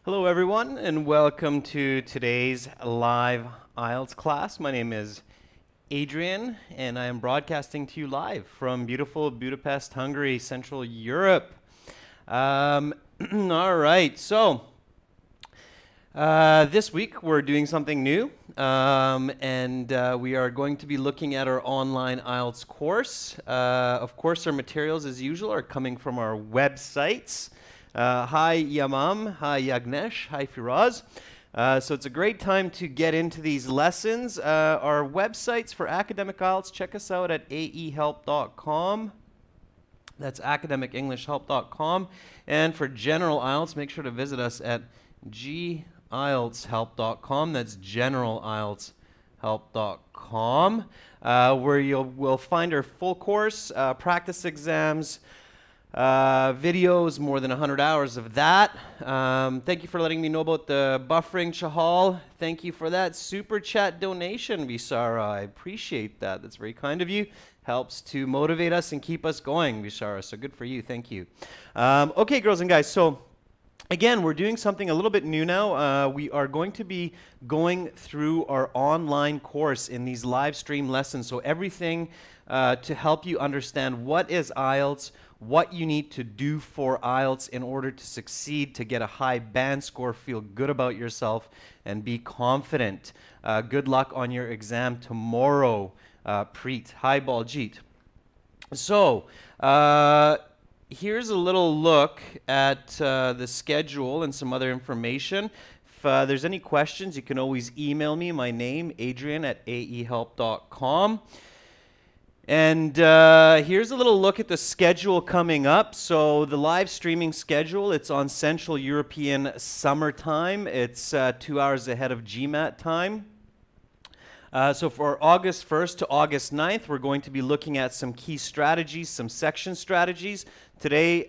Hello everyone and welcome to today's live IELTS class. My name is Adrian and I am broadcasting to you live from beautiful Budapest, Hungary, Central Europe. All right, so this week we're doing something new and we are going to be looking at our online IELTS course. Of course, our materials as usual are coming from our websites. Hi Yamam, hi Yagnesh, hi Firaz. So it's a great time to get into these lessons. Our websites for academic IELTS, check us out at aehelp.com. That's academicenglishhelp.com. And for general IELTS, make sure to visit us at gieltshelp.com. That's generalieltshelp.com, where we'll find our full course, practice exams, videos, more than 100 hours of that. Thank you for letting me know about the buffering, Chahal. Thank you for that super chat donation, Vishara. I appreciate that. That's very kind of you. Helps to motivate us and keep us going, Vishara. So good for you. Thank you. Okay, girls and guys. So again, we're doing something a little bit new now. We are going to be going through our online course in these live stream lessons. So everything to help you understand what is IELTS, what you need to do for IELTS in order to succeed, to get a high band score, feel good about yourself, and be confident. Good luck on your exam tomorrow, Preet. Hi, Baljit. So, here's a little look at the schedule and some other information. If there's any questions, you can always email me. My name, Adrian at aehelp.com. And here's a little look at the schedule coming up. So the live streaming schedule, it's on Central European Summer Time. It's 2 hours ahead of GMAT time. So for August 1st to August 9th, we're going to be looking at some key strategies, some section strategies. Today,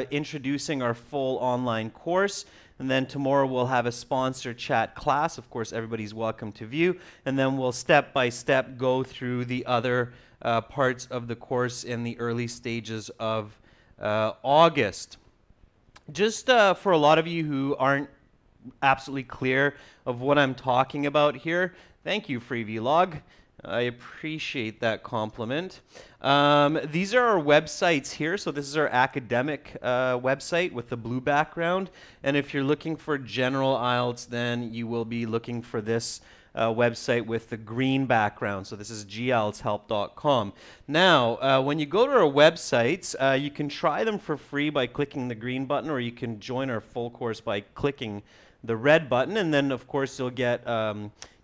introducing our full online course. And then tomorrow we'll have a sponsor chat class. Of course, everybody's welcome to view. And then we'll step by step go through the other parts of the course in the early stages of August. Just for a lot of you who aren't absolutely clear of what I'm talking about here, thank you, Free Vlog. I appreciate that compliment. These are our websites here. So this is our academic website with the blue background. And if you're looking for general IELTS, then you will be looking for this website with the green background. So this is gieltshelp.com. Now, when you go to our websites, you can try them for free by clicking the green button, or you can join our full course by clicking the red button. And then, of course, you'll get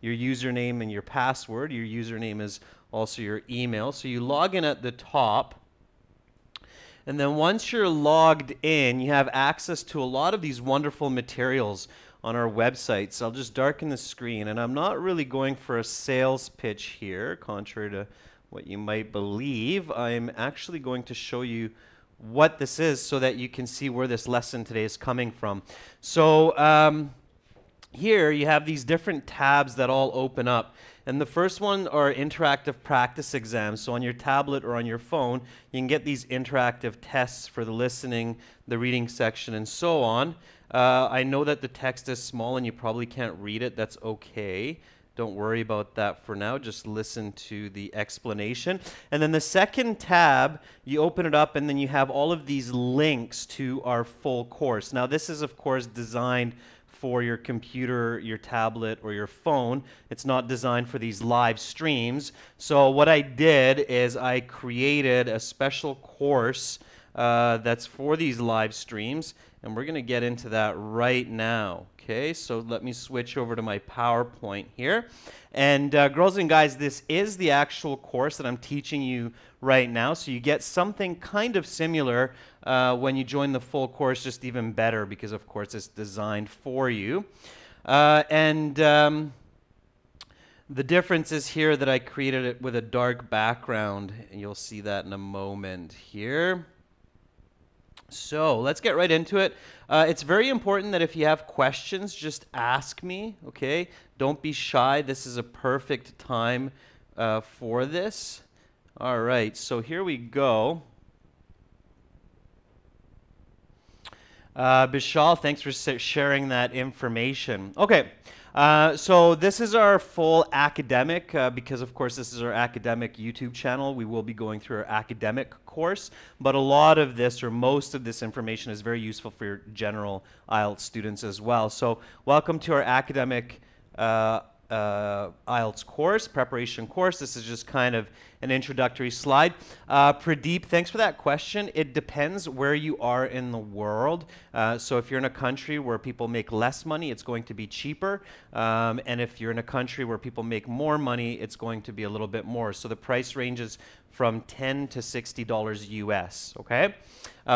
your username and your password. Your username is also your email. So you log in at the top. And then once you're logged in, you have access to a lot of these wonderful materials on our website. So I'll just darken the screen. And I'm not really going for a sales pitch here, contrary to what you might believe. I'm actually going to show you what this is so that you can see where this lesson today is coming from. So here you have these different tabs that all open up. And the first one are interactive practice exams. So on your tablet or on your phone, you can get these interactive tests for the listening, the reading section, and so on. I know that the text is small and you probably can't read it. That's okay. Don't worry about that for now. Just listen to the explanation. And then the second tab, you open it up and then you have all of these links to our full course. Now this is of course designed for your computer, your tablet, or your phone. It's not designed for these live streams. So what I did is I created a special course that's for these live streams, and we're going to get into that right now. Okay, so let me switch over to my PowerPoint here. And girls and guys, this is the actual course that I'm teaching you right now. So you get something kind of similar when you join the full course, just even better because, of course, it's designed for you. The difference is here that I created it with a dark background. And you'll see that in a moment here. So let's get right into it. It's very important that if you have questions, just ask me, okay? Don't be shy. This is a perfect time for this. All right, so here we go. Bishal, thanks for sharing that information. Okay, so this is our full academic, because of course this is our academic YouTube channel. We will be going through our academic course, but a lot of this or most of this information is very useful for your general IELTS students as well. So welcome to our academic IELTS course, preparation course. This is just kind of an introductory slide. Pradeep, thanks for that question. It depends where you are in the world. So if you're in a country where people make less money, it's going to be cheaper. And if you're in a country where people make more money, it's going to be a little bit more. So the price ranges from $10 to $60 US, okay?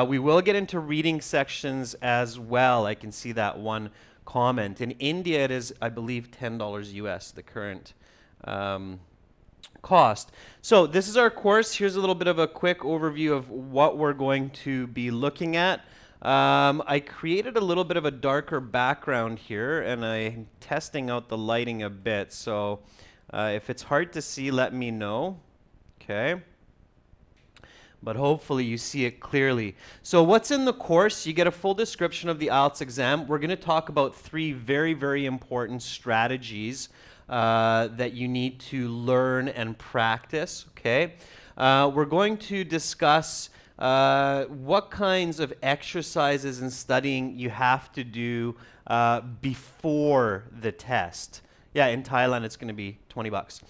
We will get into reading sections as well. I can see that one comment. In India, it is, I believe, $10 US, the current cost. So this is our course. Here's a little bit of a quick overview of what we're going to be looking at. I created a little bit of a darker background here, and I'm testing out the lighting a bit. So if it's hard to see, let me know. Okay. But hopefully you see it clearly. So what's in the course? You get a full description of the IELTS exam. We're going to talk about 3 very, very important strategies that you need to learn and practice, okay? We're going to discuss what kinds of exercises and studying you have to do before the test. Yeah, in Thailand it's going to be 20 bucks.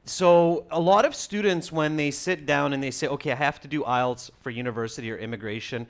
So a lot of students, when they sit down and they say, okay, I have to do IELTS for university or immigration,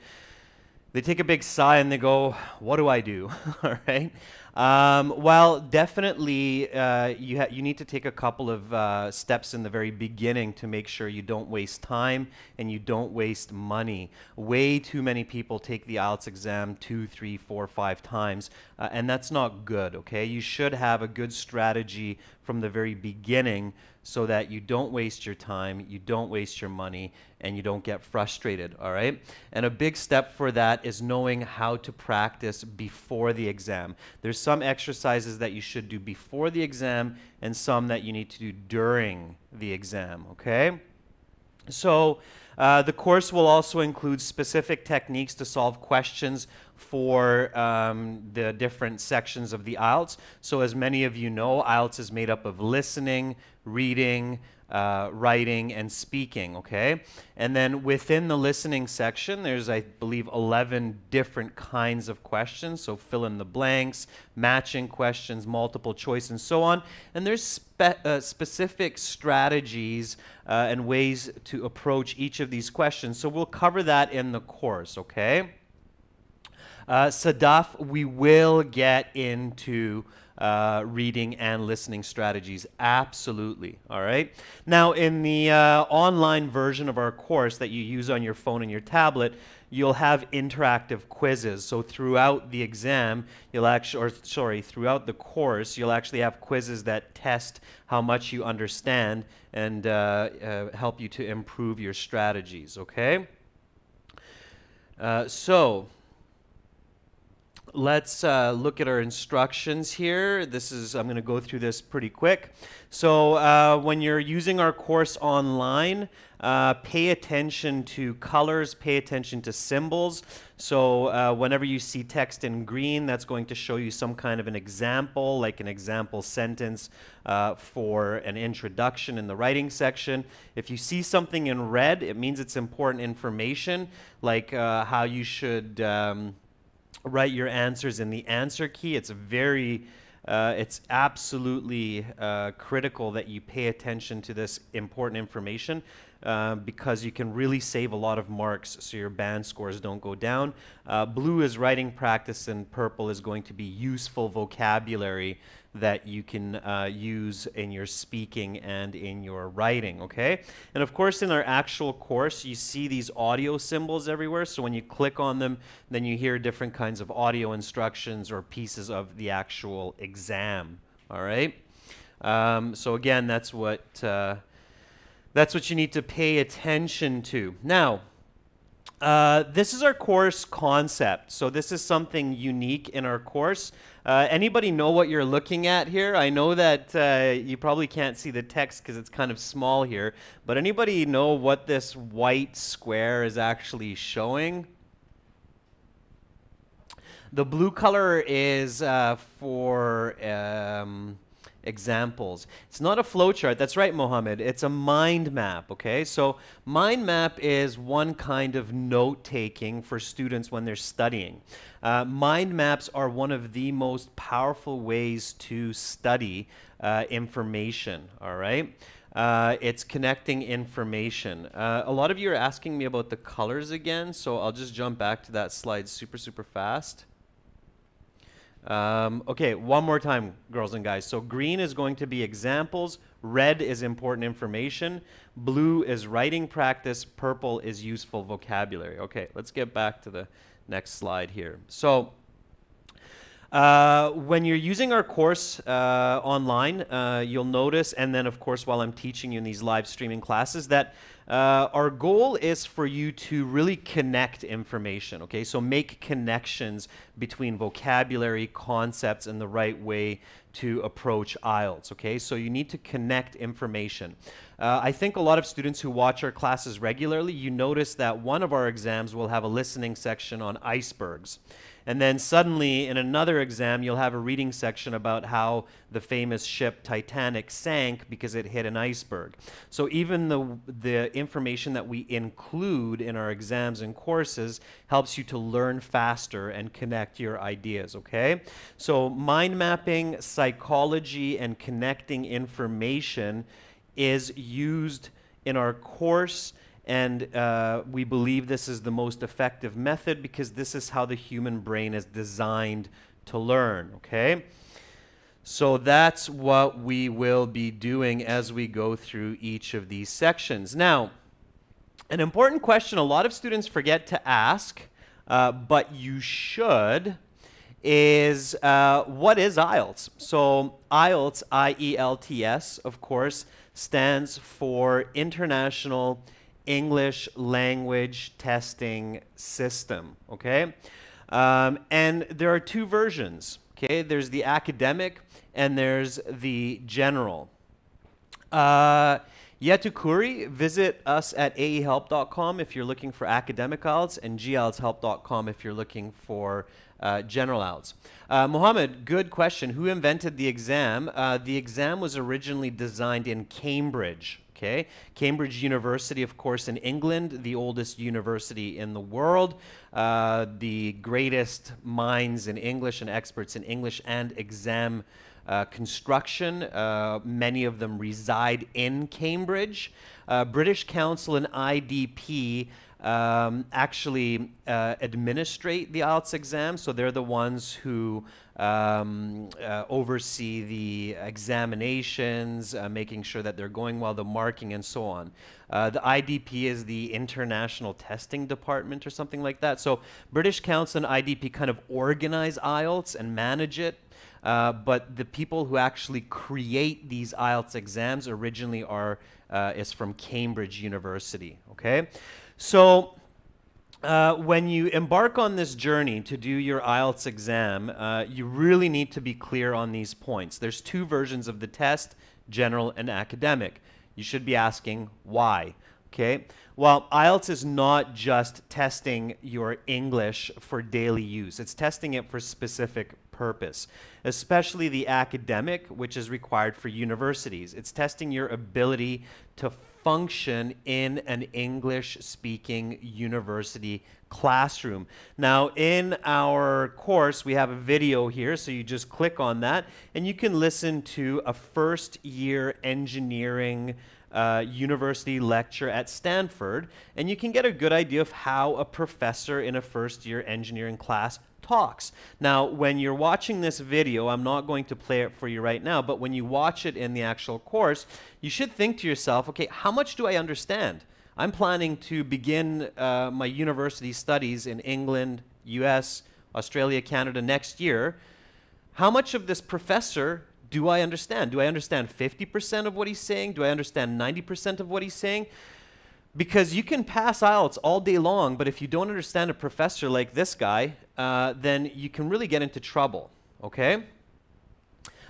they take a big sigh and they go, what do I do? All right. Well, definitely you need to take a couple of steps in the very beginning to make sure you don't waste time and you don't waste money. Way too many people take the IELTS exam 2, 3, 4, 5 times, and that's not good, okay? You should have a good strategy from the very beginning so that you don't waste your time, you don't waste your money, and you don't get frustrated, all right? And a big step for that is knowing how to practice before the exam. There's some exercises that you should do before the exam and some that you need to do during the exam, okay? So the course will also include specific techniques to solve questions for the different sections of the IELTS. So as many of you know, IELTS is made up of listening, reading, writing, and speaking, okay? And then within the listening section, there's, I believe, 11 different kinds of questions. So fill in the blanks, matching questions, multiple choice, and so on. And there's specific strategies and ways to approach each of these questions. So we'll cover that in the course, okay? Sadaf, we will get into reading and listening strategies, absolutely, all right? Now, in the online version of our course that you use on your phone and your tablet, you'll have interactive quizzes. So throughout the exam, you'll actually, or sorry, throughout the course, you'll actually have quizzes that test how much you understand and help you to improve your strategies, okay? So let's look at our instructions here. This is, I'm going to go through this pretty quick. So when you're using our course online, pay attention to colors, pay attention to symbols. So whenever you see text in green, that's going to show you some kind of an example, like an example sentence for an introduction in the writing section. If you see something in red, it means it's important information, like how you should write your answers in the answer key. It's very, it's absolutely critical that you pay attention to this important information because you can really save a lot of marks so your band scores don't go down. Blue is writing practice and purple is going to be useful vocabulary that you can use in your speaking and in your writing, okay? And of course, in our actual course, you see these audio symbols everywhere. So when you click on them, then you hear different kinds of audio instructions or pieces of the actual exam, all right? So again, that's what you need to pay attention to. Now, this is our course concept. So this is something unique in our course. Anybody know what you're looking at here? I know that you probably can't see the text because it's kind of small here, but anybody know what this white square is actually showing? The blue color is for examples. It's not a flowchart. That's right, Mohammed. It's a mind map, okay? So mind map is one kind of note-taking for students when they're studying. Mind maps are one of the most powerful ways to study information, all right? It's connecting information. A lot of you are asking me about the colors again, so I'll just jump back to that slide super fast. Okay, one more time, girls and guys. So green is going to be examples, red is important information, blue is writing practice, purple is useful vocabulary. Okay, let's get back to the next slide here. So when you're using our course online, you'll notice, and then of course while I'm teaching you in these live streaming classes, that our goal is for you to really connect information, okay? So make connections between vocabulary, concepts, and the right way to approach IELTS, okay? So you need to connect information. I think a lot of students who watch our classes regularly, you notice that one of our exams will have a listening section on icebergs. And then suddenly in another exam, you'll have a reading section about how the famous ship Titanic sank because it hit an iceberg. So even the information that we include in our exams and courses helps you to learn faster and connect your ideas, okay? So mind mapping, psychology, and connecting information is used in our course, and we believe this is the most effective method because this is how the human brain is designed to learn, okay? So that's what we will be doing as we go through each of these sections. Now, an important question a lot of students forget to ask, but you should, is what is IELTS? So IELTS, I-E-L-T-S, of course, stands for International English Language Testing System, okay? And there are two versions, okay? There's the academic and there's the general. Yetukuri, visit us at aehelp.com if you're looking for academic IELTS, and gieltshelp.com if you're looking for general IELTS. Mohammed, good question. Who invented the exam? The exam was originally designed in Cambridge. Okay, Cambridge University, of course, in England, the oldest university in the world, the greatest minds in English and experts in English and exam construction. Many of them reside in Cambridge. British Council and IDP actually administrate the IELTS exam, so they're the ones who oversee the examinations, making sure that they're going well, the marking, and so on. The IDP is the International Testing Department or something like that. So British Council and IDP kind of organize IELTS and manage it. But the people who actually create these IELTS exams originally is from Cambridge University, okay? So when you embark on this journey to do your IELTS exam, you really need to be clear on these points. There's two versions of the test, general and academic. You should be asking why, okay? Well, IELTS is not just testing your English for daily use. It's testing it for specific purpose, especially the academic, which is required for universities. It's testing your ability to function in an English-speaking university classroom. Now, in our course, we have a video here, so you just click on that, and you can listen to a first-year engineering university lecture at Stanford, and you can get a good idea of how a professor in a first-year engineering class talks. Now, when you're watching this video, I'm not going to play it for you right now, but when you watch it in the actual course, you should think to yourself, okay, how much do I understand? I'm planning to begin my university studies in England, US, Australia, Canada next year. How much of this professor do I understand? Do I understand 50% of what he's saying? Do I understand 90% of what he's saying? Because you can pass IELTS all day long, but if you don't understand a professor like this guy, then you can really get into trouble, okay?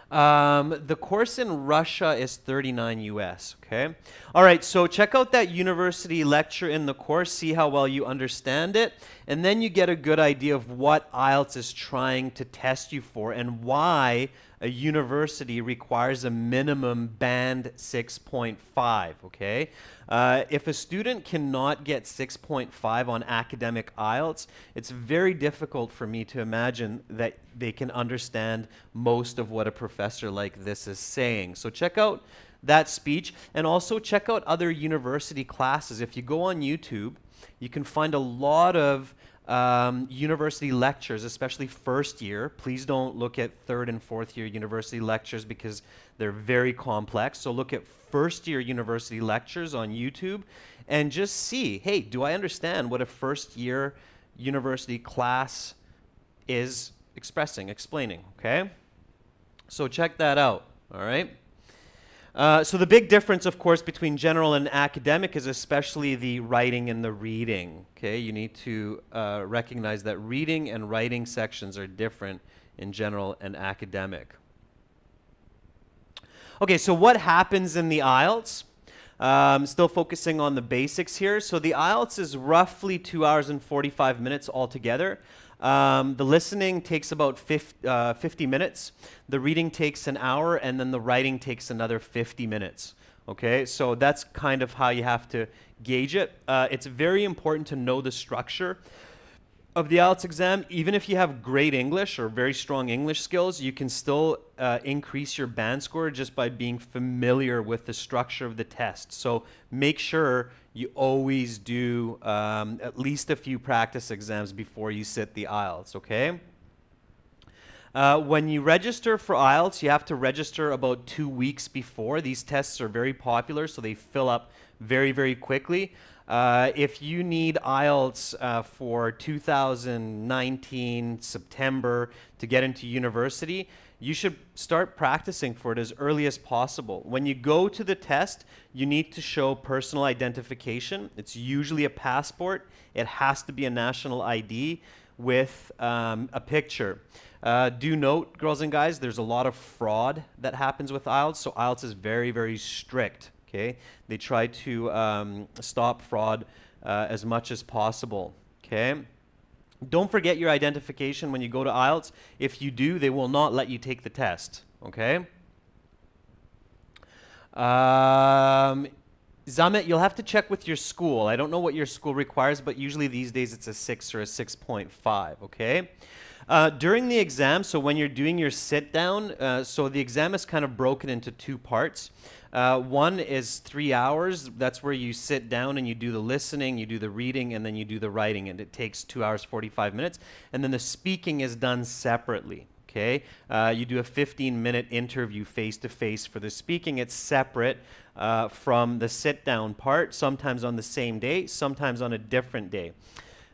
The course in Russia is $39 US, Okay. All right, so check out that university lecture in the course, see how well you understand it, and then you get a good idea of what IELTS is trying to test you for and why a university requires a minimum band 6.5, okay? If a student cannot get 6.5 on academic IELTS, it's very difficult for me to imagine that they can understand most of what a professor like this is saying. So check out that speech, and also check out other university classes. If you go on YouTube, you can find a lot of university lectures, especially first year. Please don't look at third and fourth year university lectures because they're very complex. So look at first year university lectures on YouTube and just see, hey, do I understand what a first year university class is explaining, okay? So check that out, all right? So the big difference, of course, between general and academic is especially the writing and the reading. Okay, you need to recognize that reading and writing sections are different in general and academic. Okay, so what happens in the IELTS? Still focusing on the basics here. So the IELTS is roughly 2 hours and 45 minutes altogether. The listening takes about 50 minutes. The reading takes an hour, and then the writing takes another 50 minutes. Okay, so that's kind of how you have to gauge it. It's very important to know the structure of the IELTS exam. Even if you have great English or very strong English skills, you can still increase your band score just by being familiar with the structure of the test. So make sure you always do at least a few practice exams before you sit the IELTS, okay? When you register for IELTS, you have to register about 2 weeks before. These tests are very popular, so they fill up very, very quickly. If you need IELTS for 2019 September to get into university, you should start practicing for it as early as possible. When you go to the test, you need to show personal identification. It's usually a passport. It has to be a national ID with a picture. Do note, girls and guys, there's a lot of fraud that happens with IELTS, so IELTS is very, very strict. Okay, they try to stop fraud as much as possible. Okay, don't forget your identification when you go to IELTS. If you do, they will not let you take the test. Okay. Zamet, you'll have to check with your school. I don't know what your school requires, but usually these days it's a 6 or a 6.5. Okay. During the exam, so when you're doing your sit down, so the exam is kind of broken into 2 parts. One is 3 hours. That's where you sit down and you do the listening, you do the reading, and then you do the writing, and it takes 2 hours 45 minutes. And then the speaking is done separately. Okay, you do a 15-minute interview face-to-face for the speaking. It's separate from the sit-down part, sometimes on the same day, sometimes on a different day.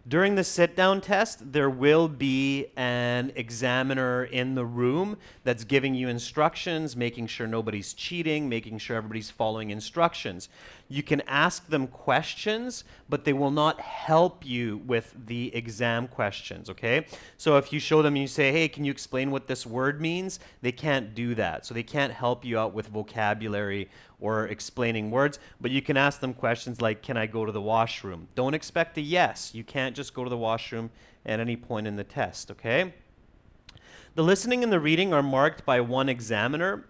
During the sit-down test, there will be an examiner in the room that's giving you instructions, making sure nobody's cheating, making sure everybody's following instructions. You can ask them questions, but they will not help you with the exam questions, okay? So if you show them and you say, hey, can you explain what this word means? They can't do that. So they can't help you out with vocabulary or explaining words, but you can ask them questions like, can I go to the washroom? Don't expect a yes. You can't just go to the washroom at any point in the test, okay? The listening and the reading are marked by one examiner.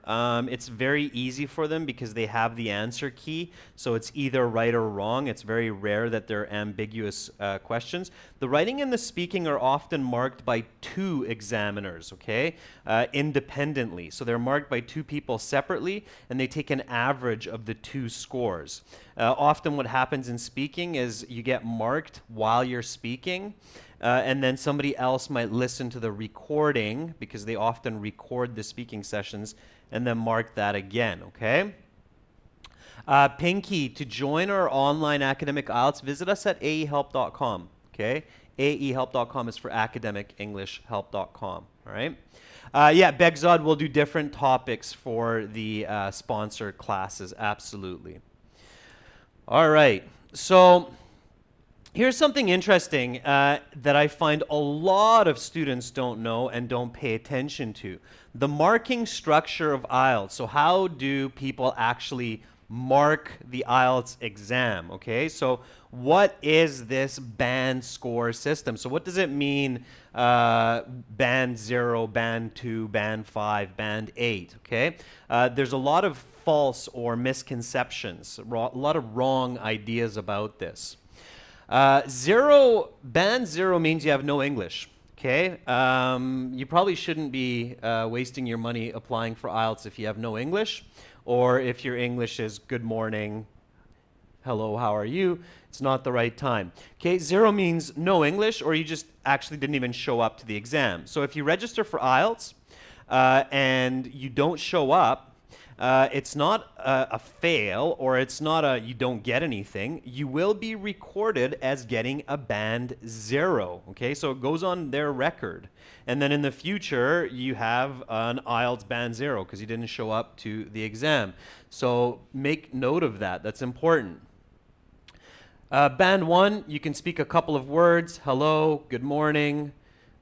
It's very easy for them because they have the answer key, so it's either right or wrong. It's very rare that they're ambiguous questions. The writing and the speaking are often marked by 2 examiners, okay, independently. So they're marked by 2 people separately, and they take an average of the 2 scores. Often what happens in speaking is you get marked while you're speaking, and then somebody else might listen to the recording because they often record the speaking sessions and then mark that again, okay? Pinky, to join our online academic IELTS, visit us at aehelp.com, okay? aehelp.com is for academicenglishhelp.com, all right? Yeah, Begzod will do different topics for the sponsored classes, absolutely. All right, so here's something interesting that I find a lot of students don't know and don't pay attention to. The marking structure of IELTS. So how do people actually mark the IELTS exam, okay? So what is this band score system? So what does it mean, band 0, band 2, band 5, band 8, okay? There's a lot of false or misconceptions, a lot of wrong ideas about this. Band 0 means you have no English. Okay, you probably shouldn't be wasting your money applying for IELTS if you have no English, or if your English is good morning, hello, how are you? It's not the right time. Okay, 0 means no English, or you just actually didn't even show up to the exam. So if you register for IELTS and you don't show up, it's not a fail, or it's not a you don't get anything. You will be recorded as getting a band 0. Okay, so it goes on their record. And then in the future, you have an IELTS band 0 because you didn't show up to the exam. So make note of that. That's important. Band 1, you can speak a couple of words. Hello, good morning,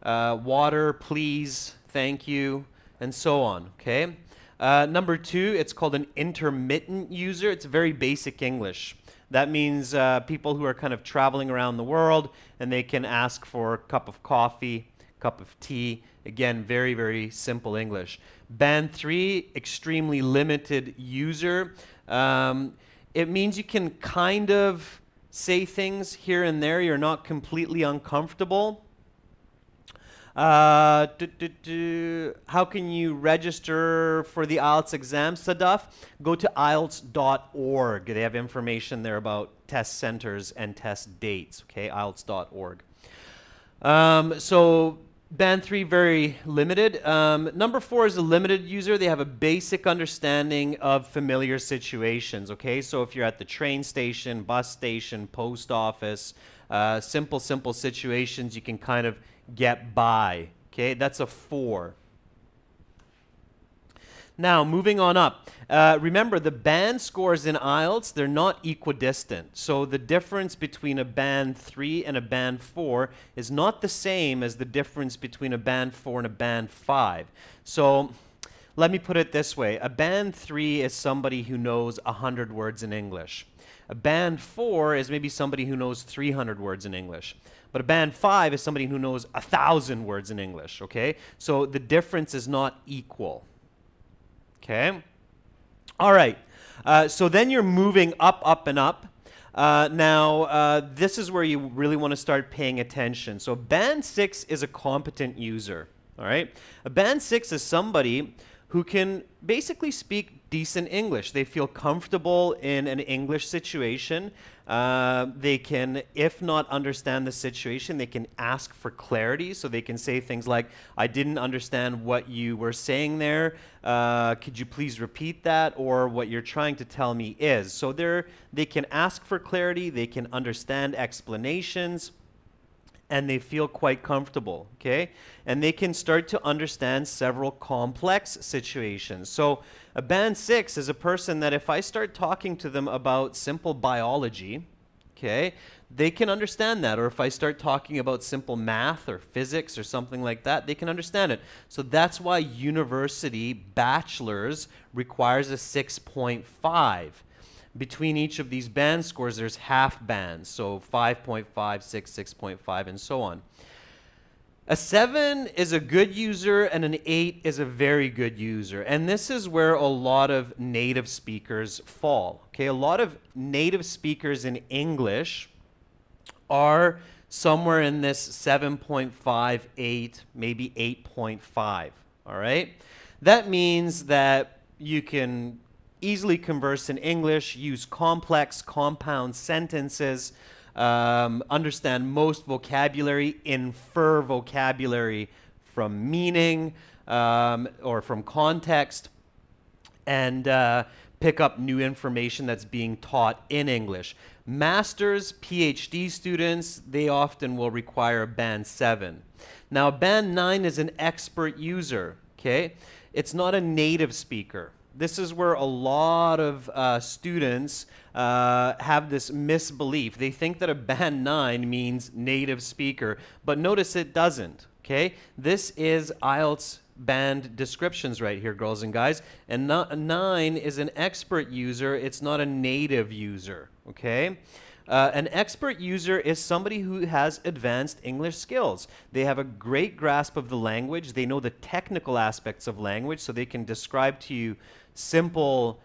water, please, thank you, and so on. Okay. Number 2, it's called an intermittent user. It's very basic English. That means people who are kind of traveling around the world, and they can ask for a cup of coffee, cup of tea. Again, very, very simple English. Band 3, extremely limited user. It means you can kind of say things here and there. You're not completely uncomfortable. How can you register for the IELTS exam, Sadaf? Go to IELTS.org. They have information there about test centers and test dates. Okay, IELTS.org. So band 3, very limited. Number 4 is a limited user. They have a basic understanding of familiar situations. Okay, so if you're at the train station, bus station, post office, simple situations, you can kind of get by. Okay, that's a 4. Now, moving on up. Remember, the band scores in IELTS, they're not equidistant. So the difference between a band 3 and a band 4 is not the same as the difference between a band 4 and a band 5. So let me put it this way. A band 3 is somebody who knows 100 words in English. A band 4 is maybe somebody who knows 300 words in English. But a band 5 is somebody who knows 1,000 words in English, okay? So the difference is not equal, okay? All right, so then you're moving up, and up. Now, this is where you really want to start paying attention. So band 6 is a competent user, all right? A band 6 is somebody who can basically speak decent English. They feel comfortable in an English situation. They can, if not understand the situation, they can ask for clarity. So they can say things like, I didn't understand what you were saying there. Could you please repeat that? Or what you're trying to tell me is. So they can ask for clarity. They can understand explanations. And they feel quite comfortable, okay? And they can start to understand several complex situations. So a band 6 is a person that if I start talking to them about simple biology, okay, they can understand that. Or if I start talking about simple math or physics or something like that, they can understand it. So that's why university bachelor's requires a 6.5. Between each of these band scores, there's half bands, so 5.5, 6, 6.5, and so on. A 7 is a good user, and an 8 is a very good user. And this is where a lot of native speakers fall. Okay, a lot of native speakers in English are somewhere in this 7.5, 8, maybe 8.5. All right? That means that you can easily converse in English, use complex, compound sentences, understand most vocabulary, infer vocabulary from meaning or from context, and pick up new information that's being taught in English. Masters, PhD students, they often will require a band 7. Now, band 9 is an expert user, okay? It's not a native speaker. This is where a lot of students have this misbelief. They think that a band 9 means native speaker, but notice it doesn't, okay? This is IELTS band descriptions right here, girls and guys. And 9 is an expert user. It's not a native user, okay? An expert user is somebody who has advanced English skills. They have a great grasp of the language. They know the technical aspects of language, so they can describe to you simple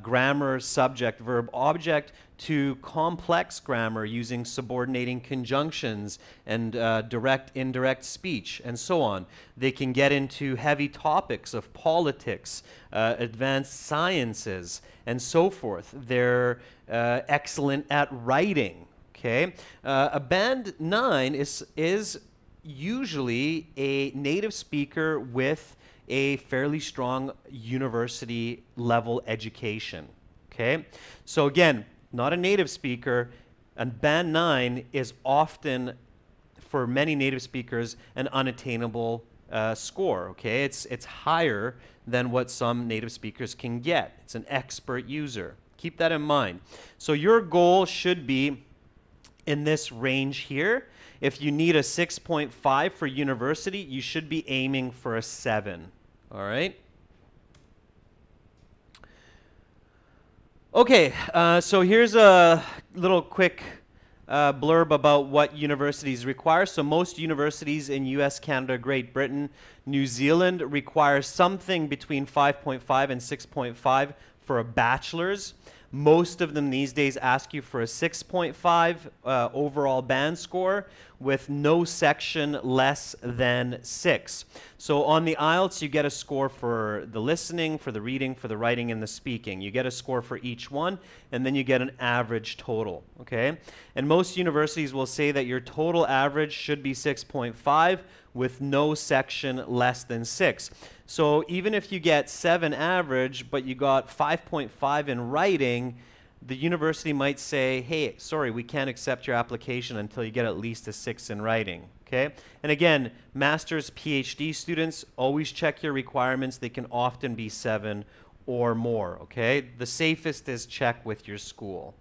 grammar, subject, verb, object, to complex grammar using subordinating conjunctions and direct, indirect speech, and so on. They can get into heavy topics of politics, advanced sciences, and so forth. They're excellent at writing, okay? A band 9 is usually a native speaker with a fairly strong university level education, okay? So again, not a native speaker, and band 9 is often, for many native speakers, an unattainable score, okay? It's higher than what some native speakers can get. It's an expert user. Keep that in mind. So your goal should be in this range here. If you need a 6.5 for university, you should be aiming for a 7, all right? Okay, so here's a little quick blurb about what universities require. So most universities in US, Canada, Great Britain, New Zealand require something between 5.5 and 6.5 for a bachelor's. Most of them these days ask you for a 6.5 overall band score with no section less than 6. So on the IELTS, you get a score for the listening, for the reading, for the writing, and the speaking. You get a score for each one, and then you get an average total, okay? And most universities will say that your total average should be 6.5 with no section less than 6. So even if you get 7 average, but you got 5.5 in writing, the university might say, hey, sorry, we can't accept your application until you get at least a 6 in writing, okay? And again, master's, PhD students, always check your requirements. They can often be 7 or more, okay? The safest is check with your school.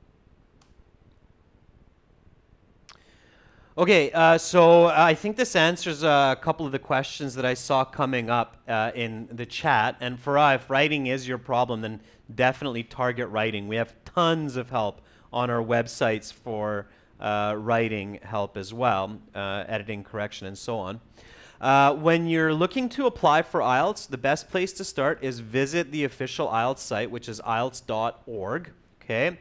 Okay, so I think this answers a couple of the questions that I saw coming up in the chat. And for if writing is your problem, then definitely target writing. We have tons of help on our websites for writing help as well, editing, correction, and so on. When you're looking to apply for IELTS, the best place to start is visit the official IELTS site, which is IELTS.org, okay?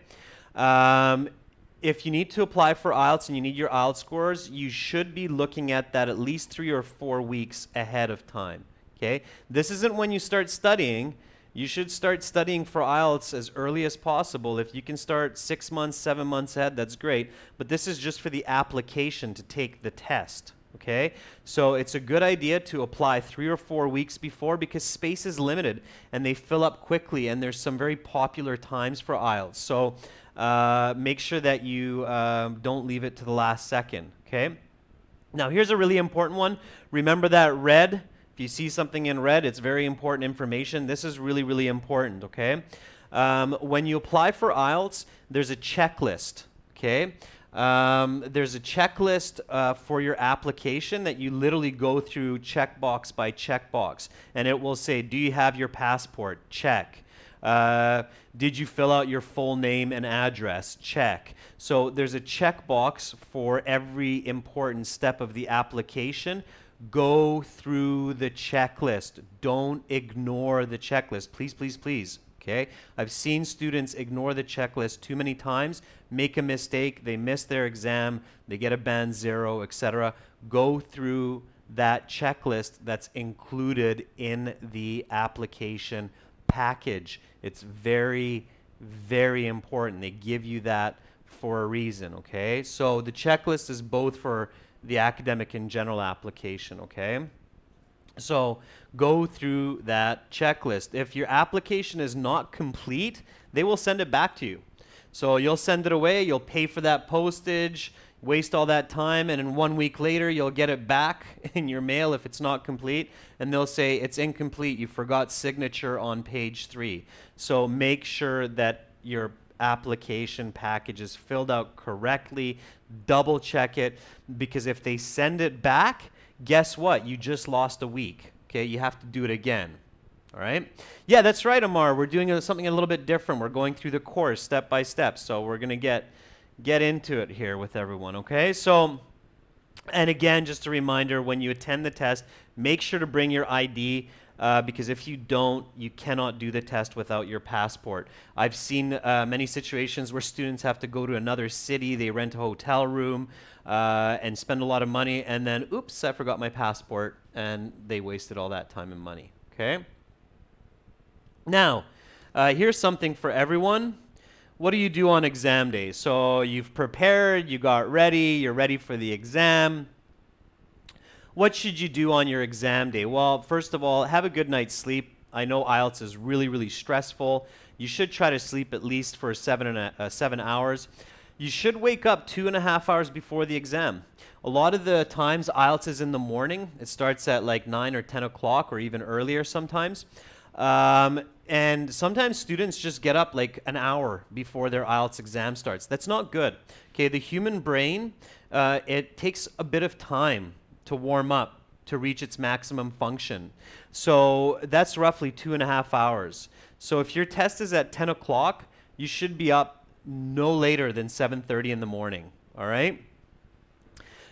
If you need to apply for IELTS and you need your IELTS scores, you should be looking at that at least 3 or 4 weeks ahead of time, okay? This isn't when you start studying. You should start studying for IELTS as early as possible. If you can start 6 months, 7 months ahead, that's great. But this is just for the application to take the test, okay? So it's a good idea to apply 3 or 4 weeks before because space is limited and they fill up quickly, and there's some very popular times for IELTS. So make sure that you don't leave it to the last second, okay? Now here's a really important one. Remember that red? If you see something in red, it's very important information. This is really, really important, okay? When you apply for IELTS, there's a checklist, okay? There's a checklist for your application that you literally go through checkbox by checkbox. And it will say, do you have your passport? Check. Did you fill out your full name and address? Check. So there's a checkbox for every important step of the application. Go through the checklist. Don't ignore the checklist. Please, please, please. Okay? I've seen students ignore the checklist too many times, make a mistake, they miss their exam, they get a band 0, etc. Go through that checklist that's included in the application package. It's very, very important. They give you that for a reason, okay? So the checklist is both for the academic and general application, okay? So go through that checklist. If your application is not complete, they will send it back to you. So you'll send it away, you'll pay for that postage, waste all that time, and then 1 week later you'll get it back in your mail if it's not complete, and they'll say it's incomplete, you forgot signature on page 3. So make sure that your application package is filled out correctly, double check it, because if they send it back, guess what? You just lost a week, Okay, you have to do it again. All right? Yeah, that's right, Amar. We're doing something a little bit different. We're going through the course step by step. So we're going to get into it here with everyone, okay? So, and again, just a reminder, when you attend the test, make sure to bring your ID because if you don't, you cannot do the test without your passport. I've seen many situations where students have to go to another city, they rent a hotel room and spend a lot of money, and then, oops, I forgot my passport, and they wasted all that time and money, okay? Now, here's something for everyone. What do you do on exam day? So you've prepared, you got ready, you're ready for the exam. What should you do on your exam day? Well, first of all, have a good night's sleep. I know IELTS is really, really stressful. You should try to sleep at least for 7 hours. You should wake up 2.5 hours before the exam. A lot of the times IELTS is in the morning. It starts at like 9 or 10 o'clock or even earlier sometimes. And sometimes students just get up like an hour before their IELTS exam starts. That's not good. Okay, the human brain, it takes a bit of time to warm up to reach its maximum function. So that's roughly 2.5 hours. So if your test is at 10 o'clock, you should be up no later than 7:30 in the morning, all right?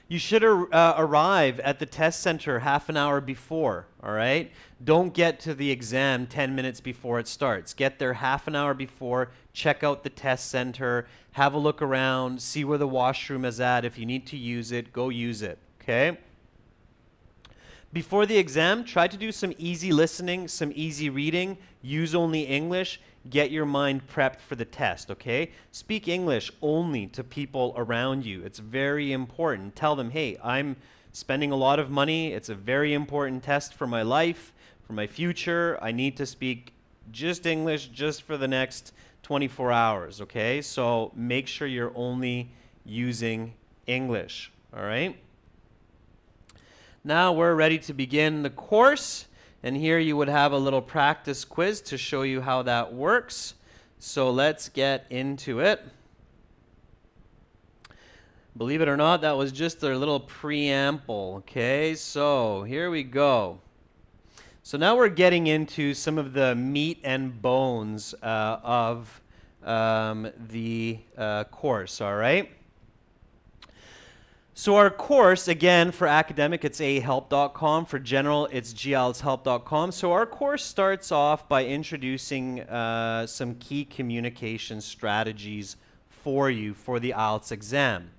You should arrive at the test center half an hour before, all right? Don't get to the exam 10 minutes before it starts. Get there half an hour before, check out the test center, have a look around, see where the washroom is at. If you need to use it, go use it, okay? Before the exam, try to do some easy listening, some easy reading, use only English. Get your mind prepped for the test, okay? Speak English only to people around you. It's very important. Tell them, hey, I'm spending a lot of money. It's a very important test for my life, for my future. I need to speak just English just for the next 24 hours, okay? So make sure you're only using English, all right? Now we're ready to begin the course. And here you would have a little practice quiz to show you how that works. So let's get into it. Believe it or not, that was just a little preamble. Okay, so here we go. So now we're getting into some of the meat and bones of the course, all right? So our course, again, for academic, it's ahelp.com. For general, it's gieltshelp.com. So our course starts off by introducing some key communication strategies for you for the IELTS exam.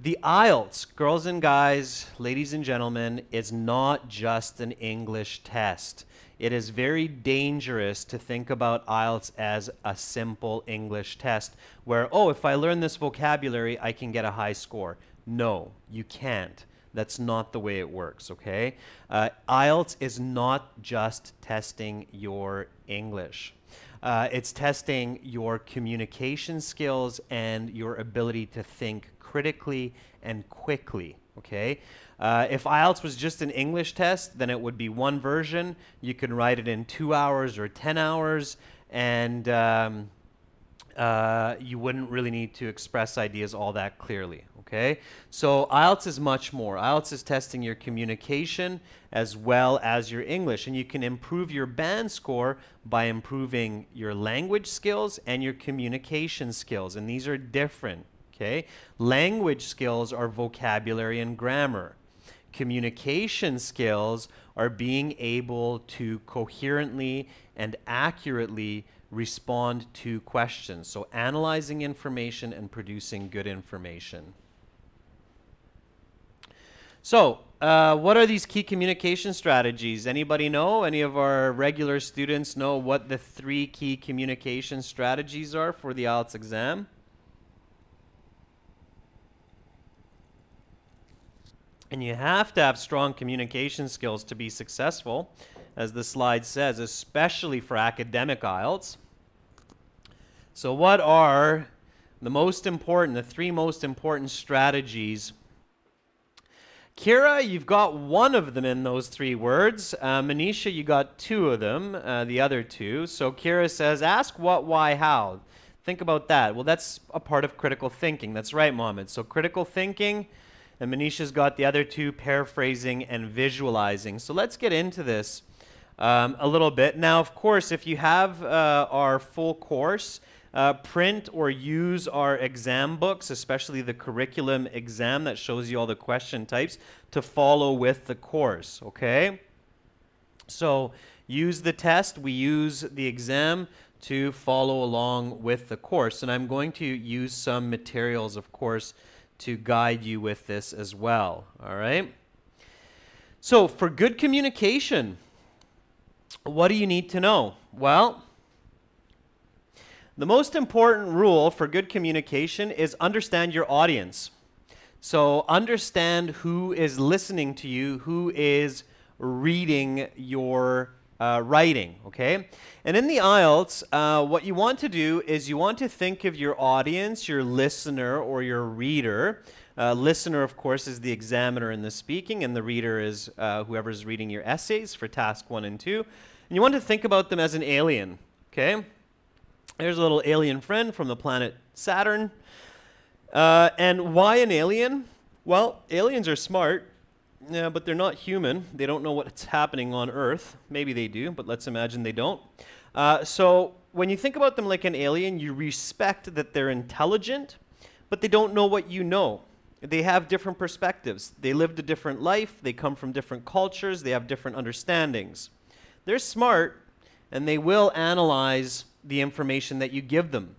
The IELTS, girls and guys, ladies and gentlemen, is not just an English test. It is very dangerous to think about IELTS as a simple English test where, oh, if I learn this vocabulary, I can get a high score. No, you can't. That's not the way it works, okay? IELTS is not just testing your English. It's testing your communication skills and your ability to think critically and quickly, okay? If IELTS was just an English test, then it would be one version. You can write it in 2 hours or 10 hours, and you wouldn't really need to express ideas all that clearly, okay? So IELTS is much more. IELTS is testing your communication as well as your English, and you can improve your band score by improving your language skills and your communication skills, and these are different, okay? Language skills are vocabulary and grammar. Communication skills are being able to coherently and accurately respond to questions. So analyzing information and producing good information. So what are these key communication strategies? Anybody know? Any of our regular students know what the 3 key communication strategies are for the IELTS exam? And you have to have strong communication skills to be successful, as the slide says, especially for academic IELTS. So what are the most important, the 3 most important strategies? Kira, you've got one of them in those 3 words. Manisha, you got 2 of them, the other 2. So Kira says, ask what, why, how. Think about that. Well, that's a part of critical thinking. That's right, Mohammed. So critical thinking, And Manisha's got the other two, paraphrasing and visualizing. So let's get into this a little bit. Now, of course, if you have our full course, print or use our exam books, especially the curriculum exam that shows you all the question types, to follow with the course, okay? So use the test, we use the exam to follow along with the course. And I'm going to use some materials, of course, to guide you with this as well, all right? So for good communication, what do you need to know? Well, the most important rule for good communication is understand your audience. So understand who is listening to you, who is reading your writing, okay? And in the IELTS, what you want to do is you want to think of your audience, your listener or your reader. Listener, of course, is the examiner in the speaking, and the reader is whoever's reading your essays for task 1 and 2. And you want to think about them as an alien, okay? There's a little alien friend from the planet Saturn. And why an alien? Well, aliens are smart. Yeah, but they're not human. They don't know what's happening on Earth. Maybe they do, but let's imagine they don't. So when you think about them like an alien, you respect that they're intelligent, but they don't know what you know. They have different perspectives. They lived a different life. They come from different cultures. They have different understandings. They're smart, and they will analyze the information that you give them.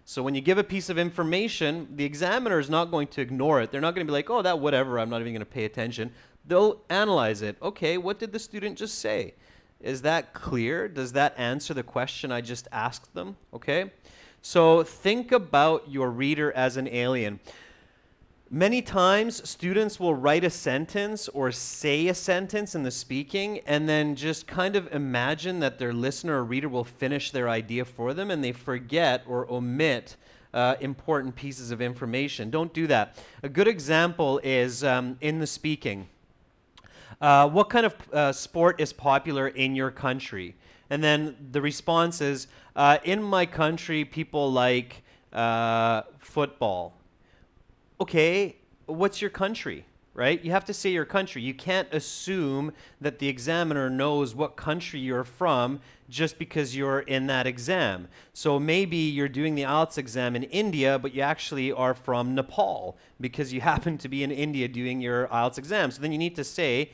So when you give a piece of information, the examiner is not going to ignore it. They're not going to be like, oh, that whatever, I'm not even going to pay attention. They'll analyze it. Okay, what did the student just say? Is that clear? Does that answer the question I just asked them? Okay, so think about your reader as an alien. Many times, students will write a sentence or say a sentence in the speaking and then just kind of imagine that their listener or reader will finish their idea for them, and they forget or omit important pieces of information. Don't do that. A good example is in the speaking. What kind of sport is popular in your country? And then the response is, in my country, people like football. Okay, what's your country, right? You have to say your country. You can't assume that the examiner knows what country you're from just because you're in that exam. So maybe you're doing the IELTS exam in India, but you actually are from Nepal because you happen to be in India doing your IELTS exam. So then you need to say,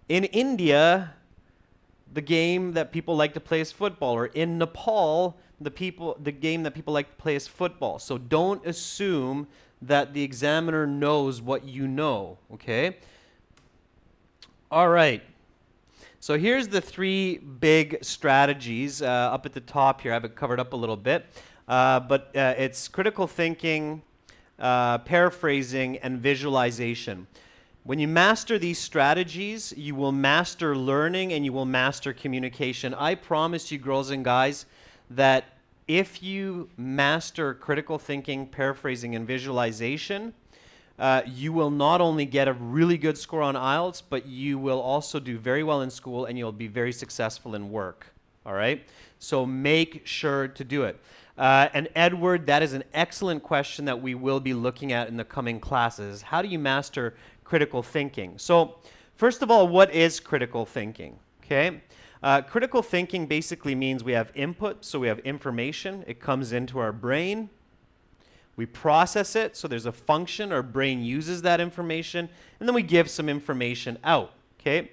in India, the game that people like to play is football, or in Nepal, the game that people like to play is football. So don't assume that the examiner knows what you know, okay? All right. So here's the 3 big strategies up at the top here. I have it covered up a little bit. But it's critical thinking, paraphrasing, and visualization. When you master these strategies, you will master learning and you will master communication. I promise you, girls and guys, that if you master critical thinking, paraphrasing, and visualization, you will not only get a really good score on IELTS, but you will also do very well in school and you'll be very successful in work. All right? So make sure to do it. And Edward, that is an excellent question that we will be looking at in the coming classes. How do you master critical thinking? So first of all, what is critical thinking? Okay? Critical thinking basically means we have input, so we have information. It comes into our brain. We process it, so there's a function. Our brain uses that information, and then we give some information out. Okay?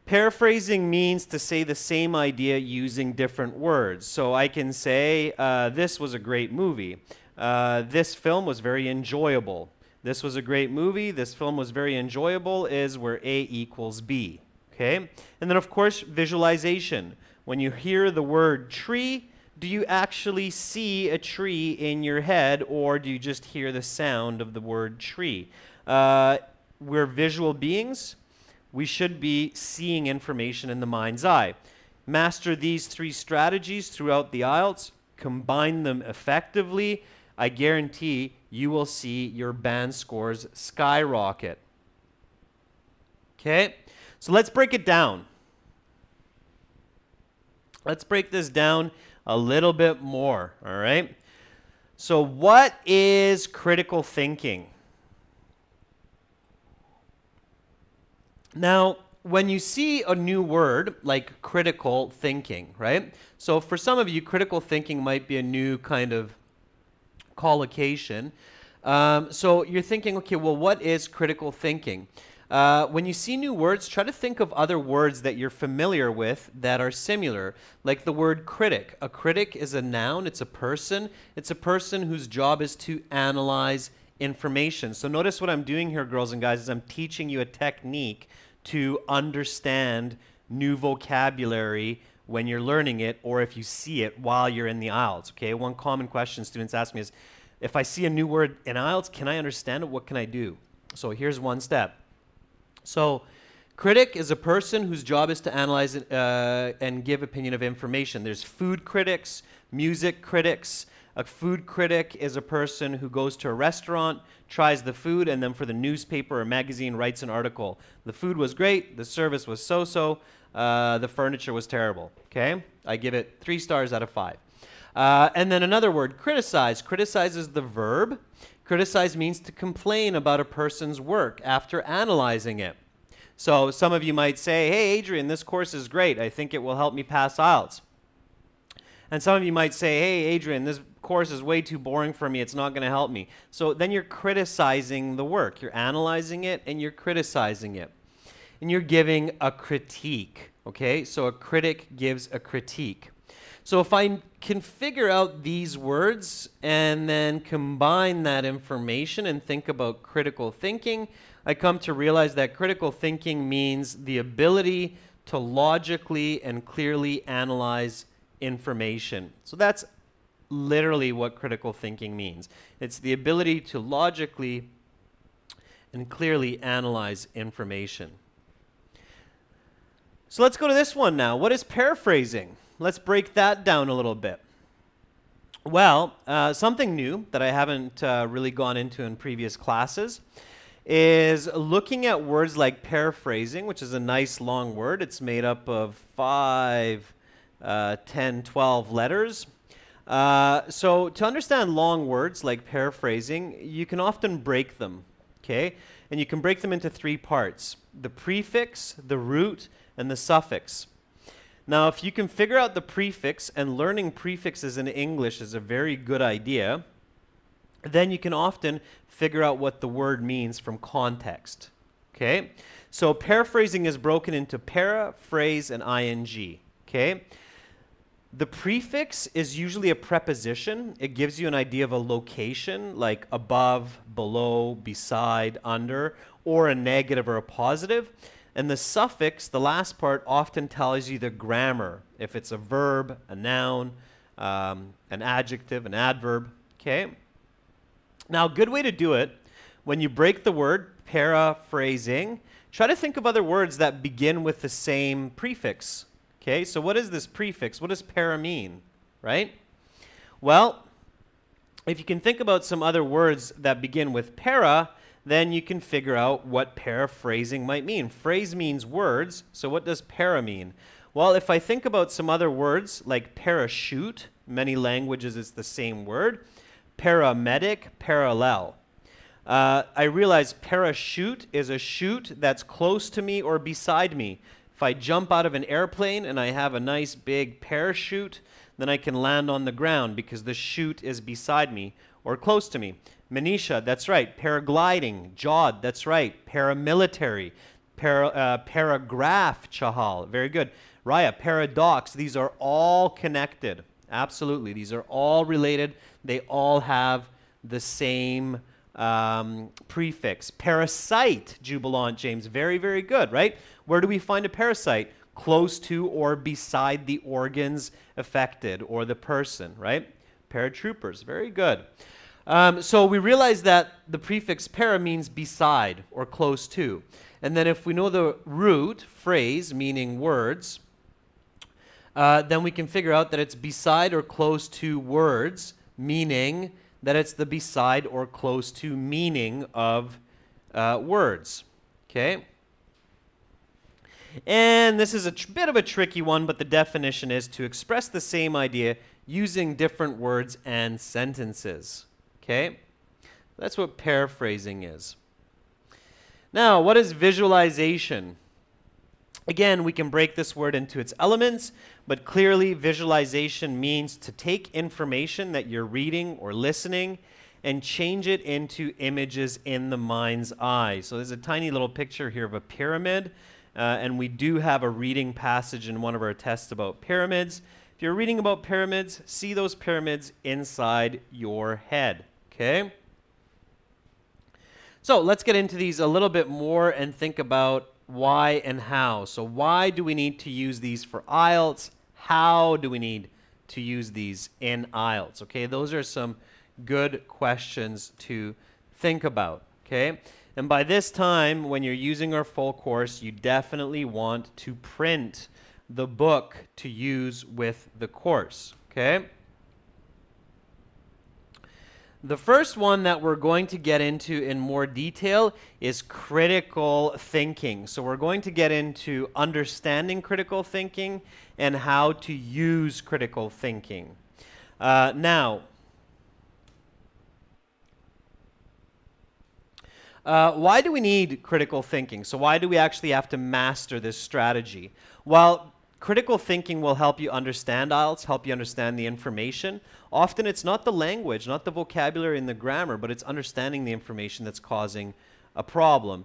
Paraphrasing means to say the same idea using different words. So I can say, this was a great movie. This film was very enjoyable. This was a great movie. This film was very enjoyable is where A equals B. Okay? And then, of course, visualization. When you hear the word tree, do you actually see a tree in your head, or do you just hear the sound of the word tree? We're visual beings. We should be seeing information in the mind's eye. Master these 3 strategies throughout the IELTS. Combine them effectively. I guarantee you will see your band scores skyrocket. Okay? So let's break it down. Let's break this down a little bit more, all right? So what is critical thinking? Now, when you see a new word like critical thinking, right? So for some of you, critical thinking might be a new kind of collocation. So you're thinking, okay, well, what is critical thinking? When you see new words, try to think of other words that you're familiar with that are similar, like the word critic. A critic is a noun, it's a person. It's a person whose job is to analyze information. So notice what I'm doing here, girls and guys, is I'm teaching you a technique to understand new vocabulary when you're learning it, or if you see it while you're in the IELTS, okay? One common question students ask me is, if I see a new word in IELTS, can I understand it? What can I do? So here's one step. So critic is a person whose job is to analyze and give opinion of information. There's food critics, music critics. A food critic is a person who goes to a restaurant, tries the food, and then for the newspaper or magazine writes an article. The food was great, the service was so-so, the furniture was terrible. Okay? I give it 3 stars out of 5. And then another word, criticize. Criticize is the verb. Criticize means to complain about a person's work after analyzing it. So some of you might say, hey, Adrian, this course is great. I think it will help me pass IELTS. And some of you might say, hey, Adrian, this course is way too boring for me. It's not going to help me. So then you're criticizing the work. You're analyzing it and you're criticizing it. And you're giving a critique. Okay? So a critic gives a critique. So if I can figure out these words and then combine that information and think about critical thinking, I come to realize that critical thinking means the ability to logically and clearly analyze information. So that's literally what critical thinking means. It's the ability to logically and clearly analyze information. So let's go to this one now. What is paraphrasing? Let's break that down a little bit. Well, something new that I haven't really gone into in previous classes is looking at words like paraphrasing, which is a nice long word. It's made up of 5, 10, 12 letters. So to understand long words like paraphrasing, you can often break them, okay? And you can break them into 3 parts: the prefix, the root, and the suffix. Now, if you can figure out the prefix, and learning prefixes in English is a very good idea, then you can often figure out what the word means from context, okay? So paraphrasing is broken into para, phrase, and ing, okay? The prefix is usually a preposition. It gives you an idea of a location, like above, below, beside, under, or a negative or a positive. And the suffix, the last part, often tells you the grammar, if it's a verb, a noun, an adjective, an adverb, okay? Now, a good way to do it, when you break the word, paraphrasing, try to think of other words that begin with the same prefix, okay? So what is this prefix? What does para mean, right? Well, if you can think about some other words that begin with para, then you can figure out what paraphrasing might mean. Phrase means words, so what does para mean? Well, if I think about some other words like parachute, many languages it's the same word, paramedic, parallel. I realize parachute is a chute that's close to me or beside me. If I jump out of an airplane and I have a nice big parachute, then I can land on the ground because the chute is beside me or close to me. Manisha, that's right. Paragliding. Jod, that's right. Paramilitary. Paragraph, Chahal. Very good. Raya, paradox. These are all connected. Absolutely. These are all related. They all have the same prefix. Parasite, Jubilant James. Very, very good, right? Where do we find a parasite? Close to or beside the organs affected or the person, right? Paratroopers. Very good. So we realize that the prefix para means beside or close to. And then if we know the root, phrase, meaning words, then we can figure out that it's beside or close to words, meaning that it's the beside or close to meaning of words. Okay? And this is a bit of a tricky one, but the definition is to express the same idea using different words and sentences. Okay? That's what paraphrasing is. Now, what is visualization? Again, we can break this word into its elements, but clearly visualization means to take information that you're reading or listening and change it into images in the mind's eye. So there's a tiny little picture here of a pyramid, and we do have a reading passage in one of our tests about pyramids. If you're reading about pyramids, see those pyramids inside your head, okay? So let's get into these a little bit more and think about why and how. So why do we need to use these for IELTS? How do we need to use these in IELTS? Okay, those are some good questions to think about, okay? And by this time, when you're using our full course, you definitely want to print the book to use with the course, okay? The first one that we're going to get into in more detail is critical thinking. So we're going to get into understanding critical thinking and how to use critical thinking. Now, why do we need critical thinking? So why do we actually have to master this strategy? Well, critical thinking will help you understand IELTS, help you understand the information. Often it's not the language, not the vocabulary and the grammar, but it's understanding the information that's causing a problem.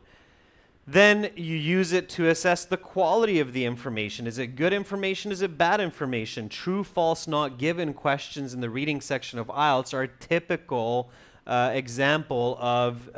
Then you use it to assess the quality of the information. Is it good information? Is it bad information? True, false, not given questions in the reading section of IELTS are a typical example of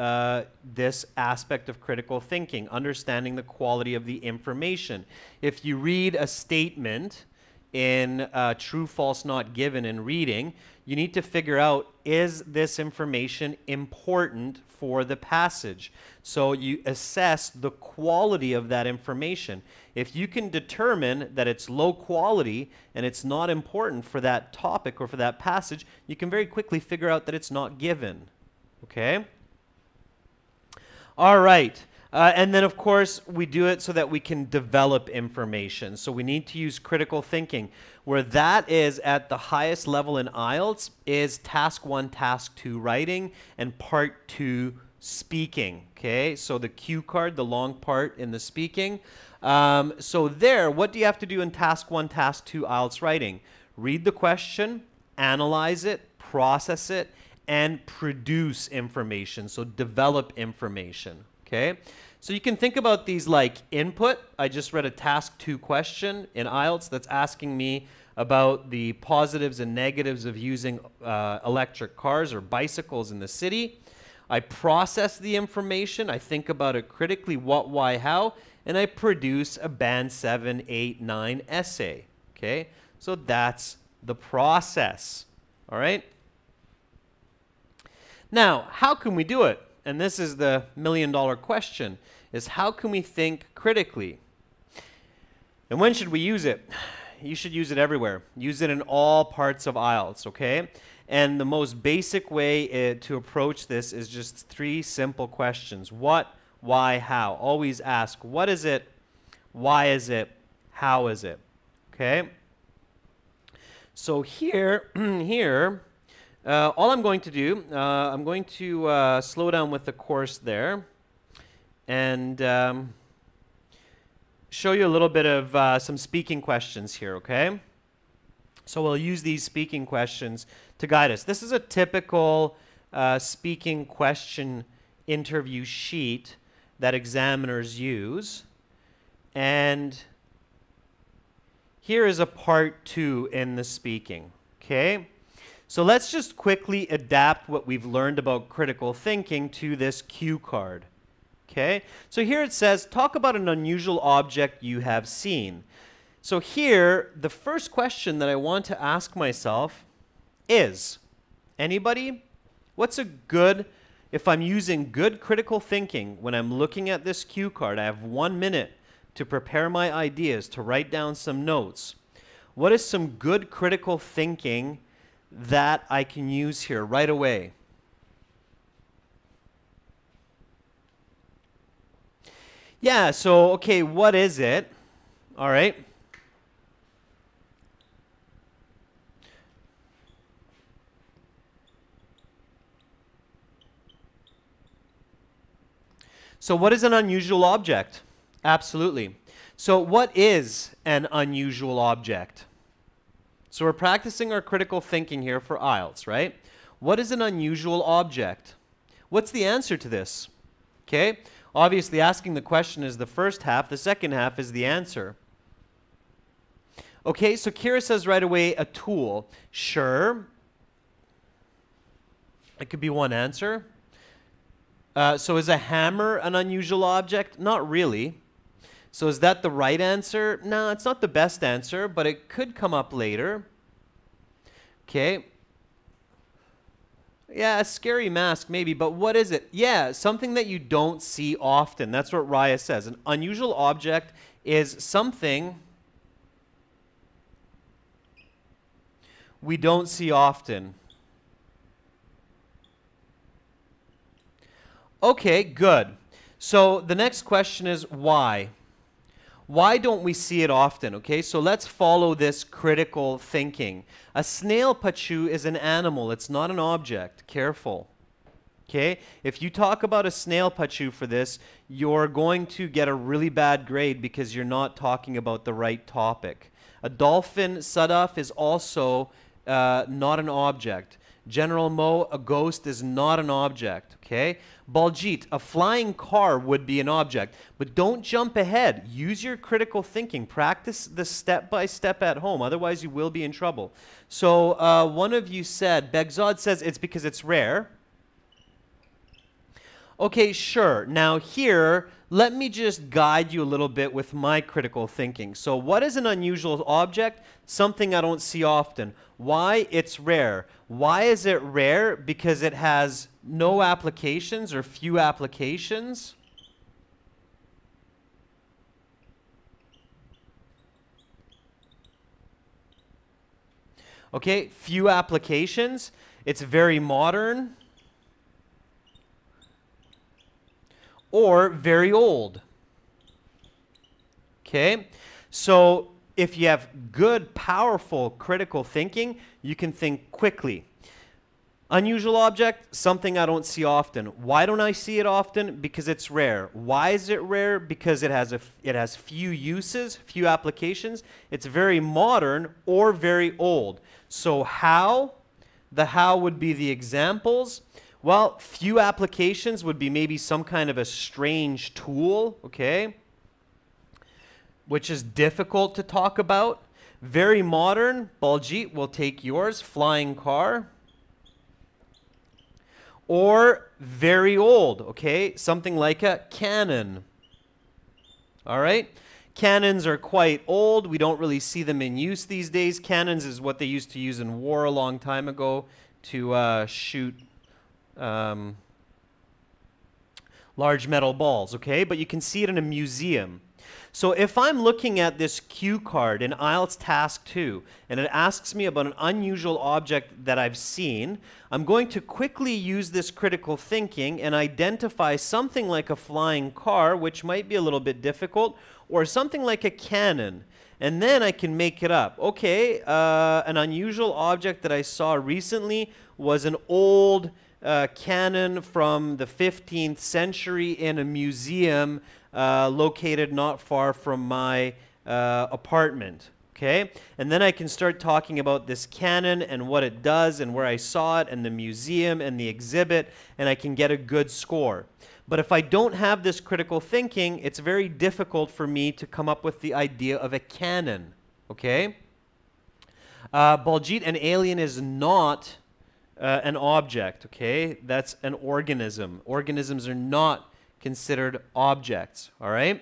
this aspect of critical thinking, understanding the quality of the information. If you read a statement in true, false, not given in reading, you need to figure out, is this information important for the passage? So you assess the quality of that information. If you can determine that it's low quality and it's not important for that topic or for that passage, you can very quickly figure out that it's not given. Okay? All right. And then, of course, we do it so that we can develop information. So we need to use critical thinking. Where that is at the highest level in IELTS is task 1, task 2 writing, and part 2 speaking. Okay, so the cue card, the long part in the speaking. So there, what do you have to do in task 1, task 2 IELTS writing? Read the question, analyze it, process it, and produce information. So develop information. Okay, so you can think about these like input. I just read a task 2 question in IELTS that's asking me about the positives and negatives of using electric cars or bicycles in the city. I process the information, I think about it critically, what, why, how, and I produce a band 7, 8, 9 essay. Okay, so that's the process. All right. Now, how can we do it? And this is the million-dollar question, is how can we think critically? And when should we use it? You should use it everywhere. Use it in all parts of IELTS, okay? And the most basic way to approach this is just 3 simple questions. What, why, how? Always ask, what is it? Why is it? How is it? Okay? So here, all I'm going to do, I'm going to slow down with the course there and show you a little bit of some speaking questions here, okay? So we'll use these speaking questions to guide us. This is a typical speaking question interview sheet that examiners use. And here is a part 2 in the speaking, okay? So let's just quickly adapt what we've learned about critical thinking to this cue card. Okay? So here it says, talk about an unusual object you have seen. So here, the first question that I want to ask myself is, anybody? What's a good, if I'm using good critical thinking when I'm looking at this cue card, I have 1 minute to prepare my ideas, to write down some notes. What is some good critical thinking that I can use here right away? Yeah, so, okay, what is it? All right. So what is an unusual object? Absolutely. So what is an unusual object? So we're practicing our critical thinking here for IELTS, right? What is an unusual object? What's the answer to this? Okay, obviously asking the question is the first half. The second half is the answer. Okay, so Kira says right away, a tool. Sure. It could be one answer. So is a hammer an unusual object? Not really. So is that the right answer? No, it's not the best answer, but it could come up later. Okay. Yeah, a scary mask maybe, but what is it? Yeah, something that you don't see often. That's what Raya says. An unusual object is something we don't see often. Okay, good. So the next question is why? Why don't we see it often? Okay, so let's follow this critical thinking. A snail pachu is an animal. It's not an object. Careful. Okay, if you talk about a snail pachu for this, you're going to get a really bad grade because you're not talking about the right topic. A dolphin sadaf is also not an object. General Mo, a ghost is not an object, okay? Baljit, a flying car would be an object. But don't jump ahead. Use your critical thinking. Practice the step-by-step at home. Otherwise, you will be in trouble. So one of you said, Begzad says it's because it's rare. Okay, sure. Now here, let me just guide you a little bit with my critical thinking. So what is an unusual object? Something I don't see often. Why? It's rare. Why is it rare? Because it has no applications or few applications. Okay, few applications. It's very modern. Or very old. Okay, so if you have good, powerful critical thinking, you can think quickly. Unusual object, something I don't see often. Why don't I see it often? Because it's rare. Why is it rare? Because it has few uses, few applications. It's very modern or very old. So how? The how would be the examples. Well, few applications would be maybe some kind of a strange tool, okay, which is difficult to talk about. Very modern, Baljit, will take yours, flying car. Or very old, okay, something like a cannon. All right, cannons are quite old. We don't really see them in use these days. Cannons is what they used to use in war a long time ago to shoot large metal balls, okay? But you can see it in a museum. So if I'm looking at this cue card in IELTS Task 2, and it asks me about an unusual object that I've seen, I'm going to quickly use this critical thinking and identify something like a flying car, which might be a little bit difficult, or something like a cannon. And then I can make it up. Okay, an unusual object that I saw recently was an old cannon from the 15th century in a museum located not far from my apartment. Okay, and then I can start talking about this cannon and what it does and where I saw it and the museum and the exhibit, and I can get a good score. But if I don't have this critical thinking, it's very difficult for me to come up with the idea of a cannon. Okay, Baljit, an alien is not an object, okay? That's an organism. Organisms are not considered objects, all right?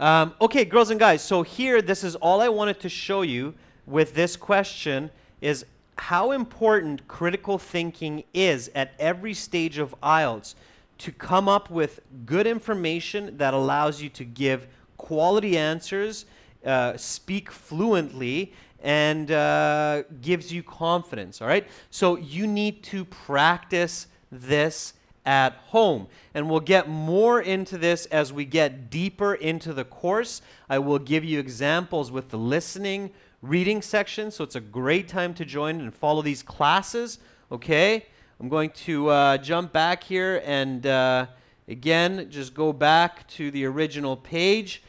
Okay, girls and guys, so here, this is all I wanted to show you with this question is how important critical thinking is at every stage of IELTS to come up with good information that allows you to give quality answers, speak fluently, and gives you confidence, all right? So you need to practice this at home. And we'll get more into this as we get deeper into the course. I will give you examples with the listening, reading section, so it's a great time to join and follow these classes, okay? I'm going to jump back here and again, just go back to the original page.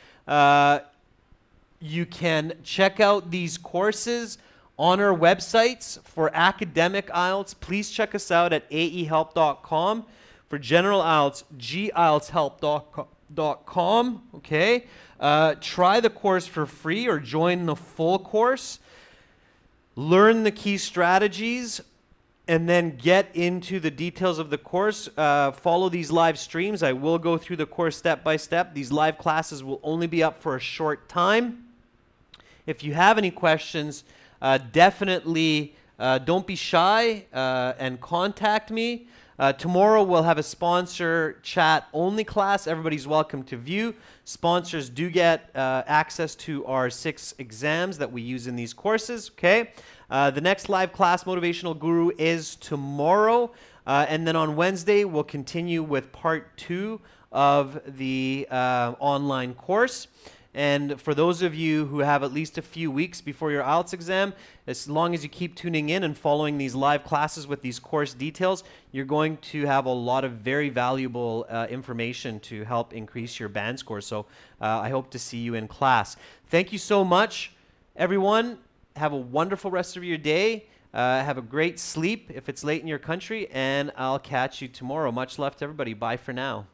You can check out these courses on our websites. For academic IELTS, please check us out at aehelp.com. For general IELTS, gieltshelp.com. Okay. Try the course for free or join the full course. Learn the key strategies and then get into the details of the course. Follow these live streams. I will go through the course step by step. These live classes will only be up for a short time. If you have any questions, definitely don't be shy and contact me. Tomorrow we'll have a sponsor chat only class. Everybody's welcome to view. Sponsors do get access to our 6 exams that we use in these courses. Okay. The next live class, Motivational Guru, is tomorrow. And then on Wednesday, we'll continue with part 2 of the online course. And for those of you who have at least a few weeks before your IELTS exam, as long as you keep tuning in and following these live classes with these course details, you're going to have a lot of very valuable information to help increase your band score. So I hope to see you in class. Thank you so much, everyone. Have a wonderful rest of your day. Have a great sleep if it's late in your country, and I'll catch you tomorrow. Much love to everybody. Bye for now.